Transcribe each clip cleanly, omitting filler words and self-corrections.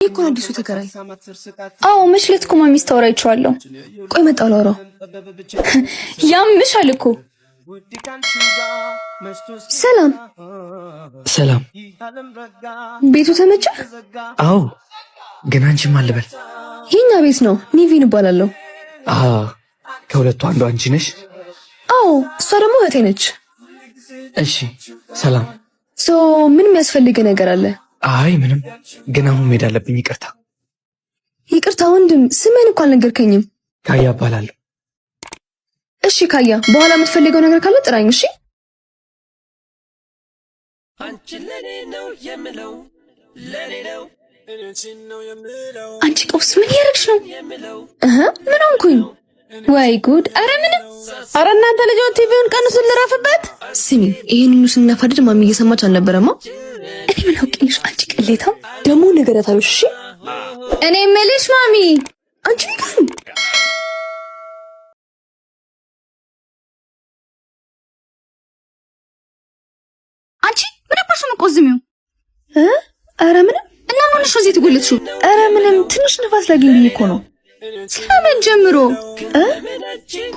እኮ አዲሱ ተከራይ። አዎ መሽለት እኮ ማሚ ስታወራ አይቼዋለሁ። ቆይ መጣሁ ላውራው። ያምሻል እኮ። ሰላም ሰላም። ቤቱ ተመቸ? አዎ ግን አንቺ ማን ልበል? የኛ ቤት ነው። ኒቪን እባላለሁ። ከሁለቱ አንዱ አንቺ ነሽ? አዎ እሷ ደግሞ እህቴ ነች። እሺ ሰላም። ምን የሚያስፈልግ ነገር አለ? አይ ምንም፣ ግን አሁን መሄድ አለብኝ። ይቅርታ። ይቅርታ ወንድም፣ ስምህን እኮ አልነገርከኝም። ካያ እባላለሁ። እሺ ካያ፣ በኋላ የምትፈልገው ነገር ካለ ጥራኝ። እሺ አንቺ ጦስ ምን ያደርግሽ ነው? ምን ሆንኩኝ? ወይ ጉድ! አረ ምንም። አረ እናንተ ልጆች ቲቪውን ቀንሱን ልረፍበት። ስሚ፣ ይሄን ሁሉ ስናፋድድ ማሚ እየሰማች አልነበረማ? እኔ ምን አውቄልሽ? አንቺ ቅሌታው ደግሞ ነገራታለሽ። እሺ እኔ የምልሽ ማሚ፣ አንቺ ግን አንቺ ምን አባሽ ነው ቆዝሚው? አረ ምንም። እና ማንሽ ነው እዚህ ትጎልትሽው? አረ ምንም፣ ትንሽ ንፋስ ላግኝ ብዬ እኮ ነው። ከመን ጀምሮ?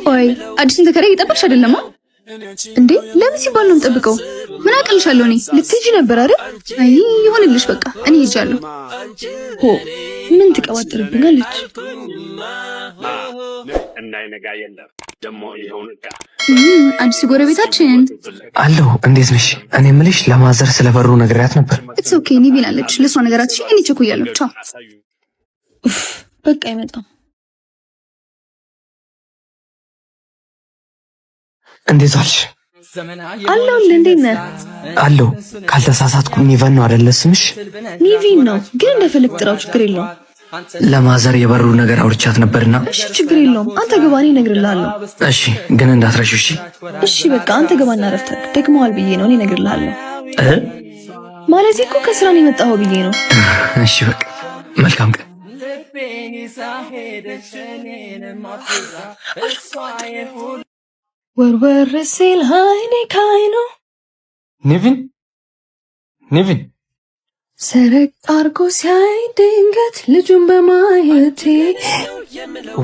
ቆይ አዲስን ተከራይ እየጠበቅሽ አይደለማ እንዴ? ለምን ሲባል ነው የምጠብቀው? ምን አቅልሻለሁ? እኔ ልትሄጂ ነበር አይደል? አይ ይሁንልሽ፣ በቃ እኔ ሄጃለሁ። ምን ትቀባጥርብኛለች? እንዳይነጋ የለም ደሞ ይሁንጋ። አዲስ ጎረቤታችን አለው። እንዴት ነሽ? እኔ የምልሽ ለማዘር ስለበሩ ነግሬያት ነበር። ኢትስ ኦኬ። ኒቪን አለች። ለሷ ነገራት። እሺ እኔ ቸኩያለሁ። ቻው። በቃ አይመጣም። እንዴት ዋልሽ? አለው። እንዴት ነህ? አለው። ካልተሳሳትኩ ኒቨን ነው አይደለ ስምሽ? ኒቪን ነው፣ ግን እንደፈለግ ጥራው፣ ችግር የለውም። ለማዘር የበሩ ነገር አውርቻት ነበርና። እሺ ችግር የለውም። አንተ ግባ፣ እኔ እነግርልሃለሁ። እሺ ግን እንዳትረሺው። እሺ እሺ በቃ አንተ ግባና ረፍት ደግመዋል ብዬ ነው፣ እኔ እነግርልሃለሁ። ማለት እኮ ከስራ ነው የመጣኸው ብዬ ነው። እሺ በቃ መልካም ቀን። ወርወር ሲል አይኔ ካይኑ ኒቪን ሰረቅ አርጎ ሲያይ ድንገት ልጁን በማየቴ።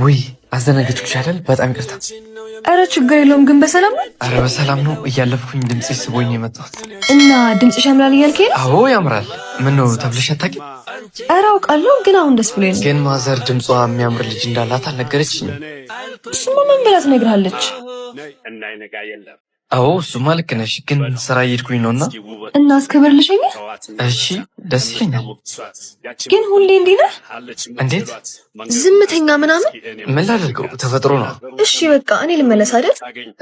ውይ አስደነገጥኩሽ አይደል? በጣም ይቅርታ። አረ ችግር የለውም። ግን በሰላም ነው? አረ በሰላም ነው። እያለፍኩኝ ድምፅሽ ስቦኝ የመጣሁት። እና ድምፅሽ ያምራል እያልከኝ ነው? አዎ ያምራል። ምን ነው ተብለሽ አታውቂም? አረ አውቃለሁ፣ ግን አሁን ደስ ብሎኝ ነው። ግን ማዘር ድምጿ የሚያምር ልጅ እንዳላት አልነገረችኝም። እሱማ ምን ብላ ትነግርሃለች? እንዳይነጋ የለም። አዎ እሱማ ልክ ነሽ፣ ግን ስራ እየሄድኩኝ ነውና እና አስከብርልሽኝ። እሺ ደስ ይለኛል። ግን ሁሌ እንዲህ ነህ? እንዴት ዝምተኛ ምናምን? ምን ላድርገው? ተፈጥሮ ነው። እሺ በቃ እኔ ልመለስ አይደል?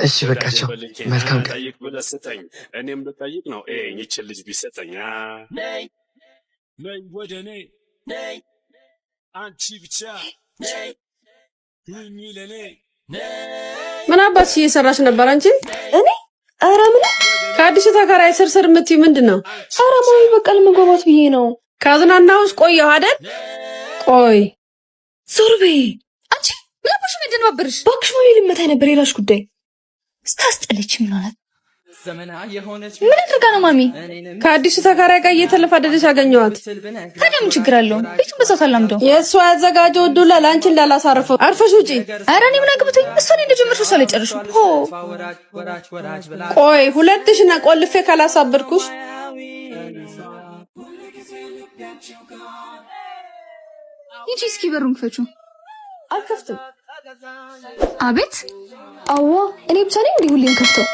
እሺ በቃቸው። መልካም ቀን። እኔም ልጠይቅ ነው ይህች ልጅ ቢሰጠኝ። ነይ ወደኔ አንቺ ብቻ ሁኚ ለኔ። ምን አባትሽ እየሰራሽ ነበር አንቺ? እኔ ኧረ ምን ከአዲሱ ተከራይ ስርስር የምትይው ምንድን ነው? ኧረ ማሚ በቃ ለመግባባት ብዬ ነው። ካዝናናውስ ቆየሁ አይደል? ቆይ ዞር በይ አንቺ። ምን አባሽ ነው እንደነባበርሽ? እባክሽ ማሚ ልመታኝ ነበር። የራስሽ ጉዳይ። ስታስጠልች ምን ሆነ? ምን አድርጋ ነው ማሚ? ከአዲሱ ተከራይ ጋር እየተለፋደደች አገኘኋት። ታዲያ ምን ችግር አለው? ቤቱን በዛው ታላምደው። የእሷ ያዘጋጀው ዱላ ለአንቺ እንዳላሳርፈው። አርፈሽ ውጪ። ኧረ እኔ ምን አግብቶኝ? እሷ እኔ እንደጀመርሽ እሷ ላይ ጨርሹ። ቆይ ሁለትሽን ቆልፌ ካላሳበድኩሽ ይቺ እስኪ በሩን ክፈቹ። አልከፍትም። አቤት። አዋ እኔ ብቻ ነኝ እንዲህ ሁሌም ከፍተው።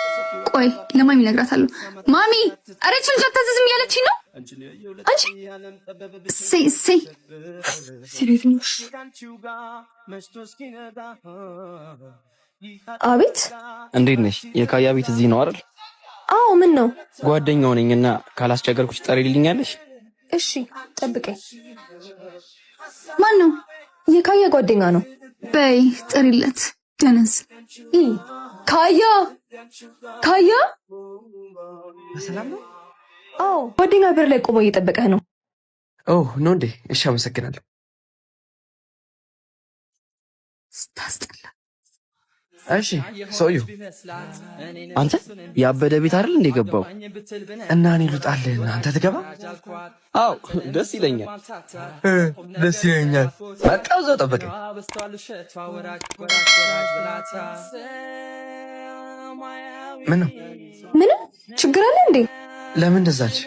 ቆይ ለማሚ እነግራታለሁ። ማሚ አረ እቺ ልጅ አታዘዝም እያለችኝ ነው። አንቺ እሰይ ሲቤት ነው። አቤት እንዴት ነሽ? የካያ ቤት እዚህ ነው አይደል? አዎ ምን ነው? ጓደኛው ነኝና ካላስቸገርኩሽ ጠሪልኛለሽ? እሺ ጠብቀኝ። ማን ነው? የካያ ጓደኛ ነው። በይ ጥሪለት። ደነዝ ካያ በሰላም ነው? አዎ ጓደኛ በር ላይ ቆሞ እየጠበቀህ ነው። ኦ ነው እንዴ? እሺ አመሰግናለሁ። ስታስጠላ እሺ ሰውዬው አንተ ያበደ ቤት አይደል እንደ ገባው እና እኔ ልውጣልህ እና አንተ ትገባ? አዎ ደስ ይለኛል። ደስ ይለኛል። በቃ እዛው ጠበቀኝ። ምንም ችግር አለ እንዴ? ለምን እንደዛች?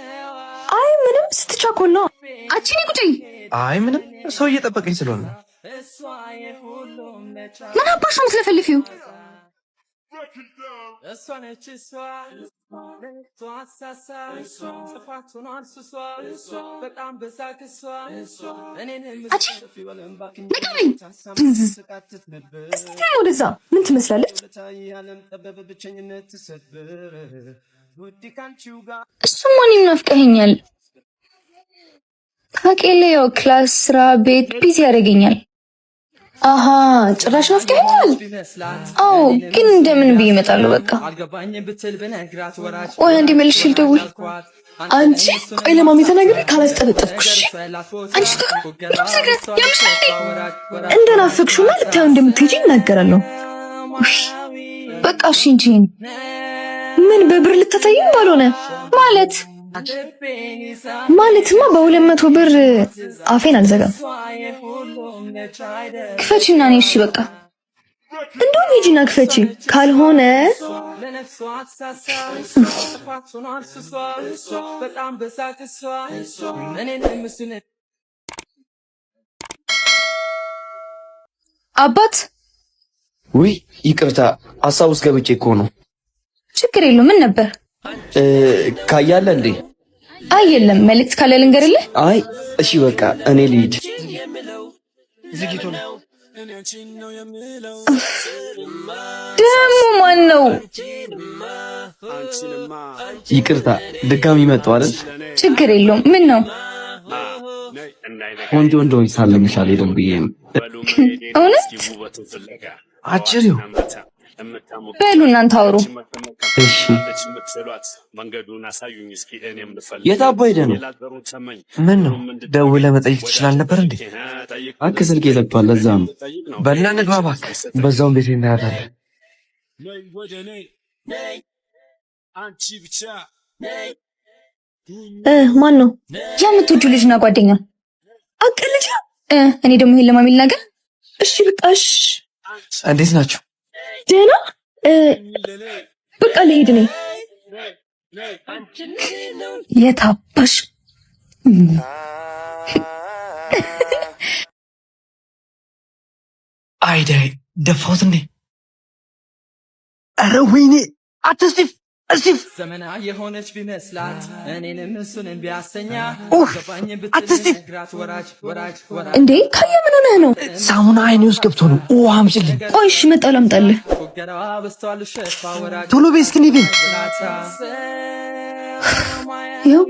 አይ ምንም ስትቻኮል ነው። አንቺ ነኝ ቁጪ። አይ ምንም ሰው እየጠበቀኝ ስለሆነ። ምን አባሽ ነው የምትለፈልፊው? ወደዛ ምን ትመስላለች? እሱማ እኔም ናፍቀኸኛል። ታውቂያለሽ፣ ያው ክላስ፣ ስራ፣ ቤት ቢዚ ያደርገኛል። አሃ ጭራሽ ናፍቀኸኛል? አዎ፣ ግን እንደምን ብዬ እመጣለሁ። በቃ ቆይ አንዴ መልሼ ልደውል። አንቺ ቆይ ለማሚ ተናግሬ ካላስጠበጠብኩሽ አንቺ እንደናፈቅሽውና ልታየው እንደምትሄጂ እናገራለሁ። በቃ እሺ እንጂ ምን በብር ልታታይኝ ባልሆነ ማለትማ በ200 ብር አፌን አልዘጋም። ክፈቺና ነኝ። እሺ በቃ እንደውም ሂጂና ክፈቺ፣ ካልሆነ አባት። ውይ ይቅርታ፣ ሀሳብ ውስጥ ገብቼ እኮ ነው። ችግር የለውም። ምን ነበር? ካያለ እንዴ? አይ የለም። መልእክት ካለ ልንገርልህ? አይ እሺ በቃ እኔ ልሂድ። ዝጊቱ ነው ደግሞ ማን ነው? ይቅርታ ድጋሚ መጣሁ አይደል? ችግር የለውም። ምን ነው? ቆንጆ እንደሆንሽ ሳለምሻል ሄደን ብዬ ነው። እውነት? አጭሪው በሉ እናንተ አውሩ። እሺ የት አባ ሄደህ ነው? ምን ነው ደውለህ መጠየቅ ትችላለህ ነበር እንዴ? እባክህ ስልኬ ዘግቷል፣ ለዛ ነው። በልና ንግባ እባክህ፣ በዛውም ቤት እናያታለን። ማን ነው? የምትወጂው ልጅና ጓደኛ አቀልጅ። እኔ ደግሞ ይሄን ለማሚል ነገር። እሺ በቃ እሺ። እንዴት ናችሁ? ደህና። በቃ ልሄድ ነኝ። የታባሽ አይዳይ ደፋሁት እንዴ? ኧረ ወይኔ! አትስቲፍ እስቲፍ ዘመና የሆነች ቢመስላት እኔንም እሱንም ቢያሰኛ አትስቲፍ እንዴ! ካያ ምን ሆነህ ነው? ሳሙና አይኔ ውስጥ ገብቶ ነው። ውሃ አምጪልኝ። ቆይ እሺ መጣሁ ላምጣልህ። ቶሎ በይ እስኪ ኒቪን። ይኸው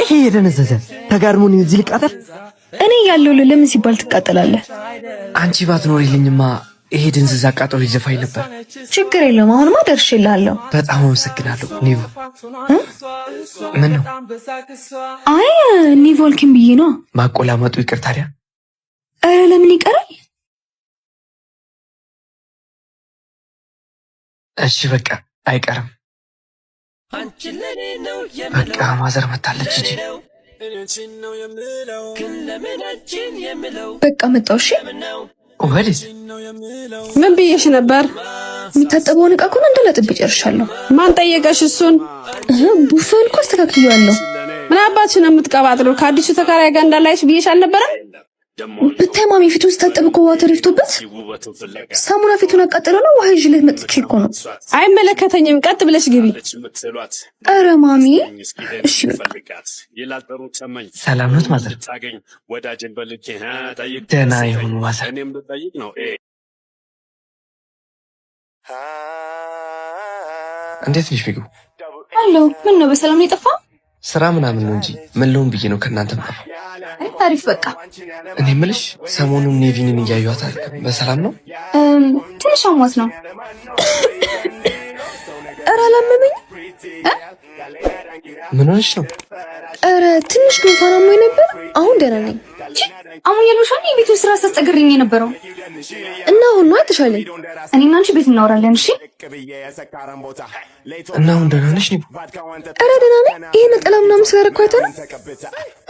ይሄ የደነዘዘ ተጋድሞን እዚህ ልቃጠል? እኔ ያለው ለምን ሲባል ትቃጠላለህ? አንቺ ባትኖሪልኝማ ይሄ ድንዝዝ አቃጠሎ ይዘፋኝ ነበር። ችግር የለውም። አሁንማ ደርሼልሃለሁ። በጣም አመሰግናለሁ ኒቭ። ምን ነው? አይ ኒቮልኪን ብዬ ነው። ማቆላመጡ ይቅር ታዲያ። ኧረ ለምን ይቀራል? እሺ በቃ አይቀርም። በቃ ማዘር መታለች እንጂ በቃ መጣሁ። እሺ ወዴት? ምን ብዬሽ ነበር? የሚታጠበውን ዕቃ እኮ እንዳላጥብ ጨርሻለሁ። ማን ጠየቀሽ እሱን? ቡፌውን እኮ አስተካክዬዋለሁ። ምን አባትሽ ነው የምትቀባጥሪው? ከአዲሱ ተከራይ ጋር እንዳላይሽ ብዬሽ አልነበረም? ብታይ ማሚ ፊቱን ስታጠብ እኮ ዋተር ይፍቶበት ሳሙና ፊቱን አቃጥለው ነው። ውሃ ይዤለት መጥቼ እኮ ነው። አይመለከተኝም። ቀጥ ብለሽ ግቢ። ኧረ ማሚ እሺ በቃ ሰላም ነው ማዘር? ደህና ይሁኑ ማዘር። እንዴት ነሽ ፊጉ? አሎ ምን ነው በሰላም ነው የጠፋ? ስራ ምናምን ነው እንጂ ምን ልሁን ብዬ ነው ከእናንተ የምጠፋው። አሪፍ በቃ እኔ የምልሽ ሰሞኑን ኔቪንን እያዩት አይደል? በሰላም ነው? ትንሽ አሟት ነው። ኧረ አላመመኝ። ምን ሆነሽ ነው? ኧረ ትንሽ ጉንፋን አሞኝ ነበር። አሁን ደህና ነኝ። አሁን የሉሻን የቤቱን ስራ ሳስጠግርኝ የነበረው እና አሁን ነው አይተሻለኝ። እኔና አንቺ ቤት እናወራለን። እሺ እና አሁን ደህና ነሽ? ኧረ ደህና ነኝ። ይሄ ነጠላ ምናምን ስላደረኩ አይተህ ነው?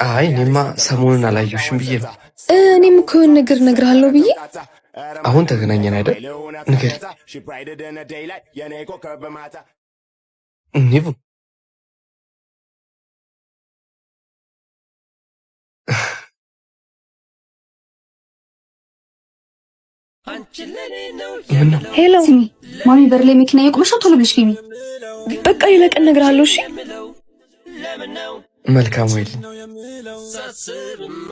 አይ እኔማ ሰሞኑን አላየሁሽም ብዬ ነው። እኔም እኮ የሆነ ነገር እነግርሃለሁ ብዬ። አሁን ተገናኘን አይደል? ንገሪ። ኒቡ ሄሎ ስሚ፣ ማሚ በር ላይ መኪና እየቆመሽ ነው። ቶሎ ብለሽ ግቢ። በቃ ሌላ ቀን እነግርሃለሁ። እሺ መልካም ወይልኝ